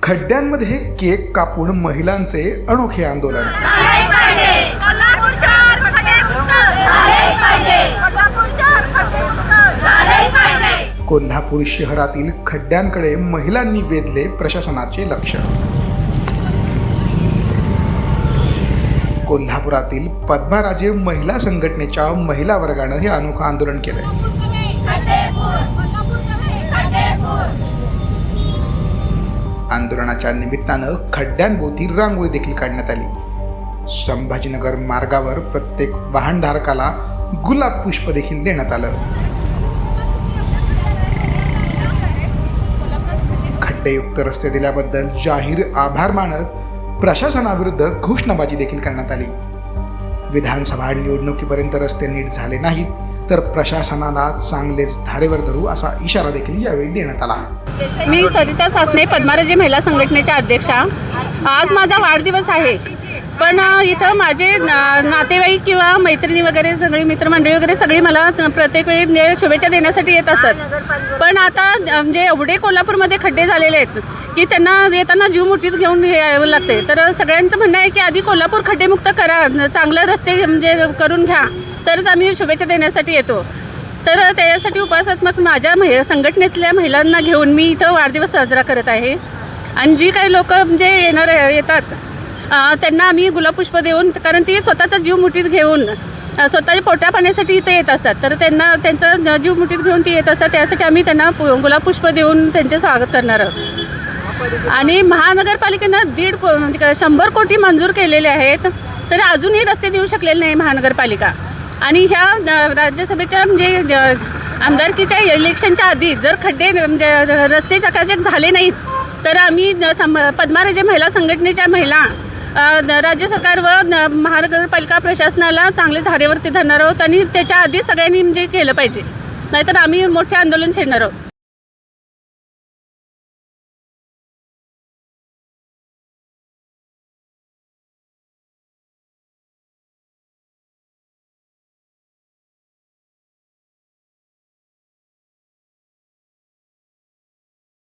खड्ड्यांमध्ये cake कापून महिलांचे अनोखे आंदोलन। कोल्हापूर शहरातील खड्ड्यांकडे महिलांनी वेधले प्रशासनाचे लक्ष। कोल्हापुरातील पद्माराजे महिला संघटनेच्या महिला वर्गाने हे अनोखं आंदोलन केले। आंदोलनाच्या निमित्तानं खड्ड्यांभोवती रांगोळी देखील काढण्यात आली। संभाजीनगर मार्गावर प्रत्येक वाहनधारकाला गुलाब पुष्प देखील देण्यात आलं। खड्डेयुक्त रस्ते दिल्याबद्दल जाहीर आभार मानत प्रशासनाविरुद्ध घोषणाबाजी देखील करण्यात आली। विधानसभा निवडणुकीपर्यंत रस्ते नीट झाले नाहीत तर प्रशासनाला चांगलेच धारेवर धरू असा इशारा देखील यावेळी देण्यात आला। मी सरिता सासने पद्माराजे महिला संघटनेच्या अध्यक्षा। आज माझा वाढदिवस आहे, पण इथं माझे नातेवाईक किंवा मैत्रिणी वगैरे सगळी मित्रमंडळी वगैरे सगळी मला प्रत्येक वेळी शुभेच्छा देण्यासाठी येत असतात। पण आता म्हणजे एवढे कोल्हापूरमध्ये खड्डे झालेले आहेत की त्यांना येताना जीव मुठीत घेऊन यावं लागते। तर सगळ्यांचं म्हणणं आहे की आधी कोल्हापूर खड्डेमुक्त करा, चांगले रस्ते म्हणजे करून घ्या, तरच आम्ही शुभेच्छा देण्यासाठी येतो। तर त्याच्यासाठी उपवासात्मक माझ्या संघटनेतल्या महिलांना घेऊन मी इथं वाढदिवस साजरा करत आहे। आणि जी काही लोक म्हणजे येतात त्यांना आम्ही गुलाबपुष्प देऊन, कारण ती स्वतःचा जीव मुठीत घेऊन स्वतःच्या पोटा पाण्यासाठी इथे येत असतात, तर त्यांना त्यांचा जीव मुठीत घेऊन ती येत असतात, त्यासाठी आम्ही त्यांना गुलाबपुष्प देऊन त्यांचे स्वागत करणार आहोत। आणि महानगरपालिकेनं 100 कोटी मंजूर केलेले आहेत, तर अजूनही रस्ते देऊ शकलेले नाही महानगरपालिका। आणि ह्या राज्यसभेच्या म्हणजे आमदारकीच्या इलेक्शनच्या आधी जर खड्डे म्हणजे रस्ते चकाचक झाले नाहीत तर आम्ही पद्माराजे महिला संघटनेच्या महिला राज्य सरकार व महानगरपालिका प्रशासनाला चांगले धारेवरती धरणार आहोत। आणि त्याच्या आधी सगळ्यांनी म्हणजे केलं पाहिजे, नाहीतर आम्ही मोठे आंदोलन छेडणार आहोत।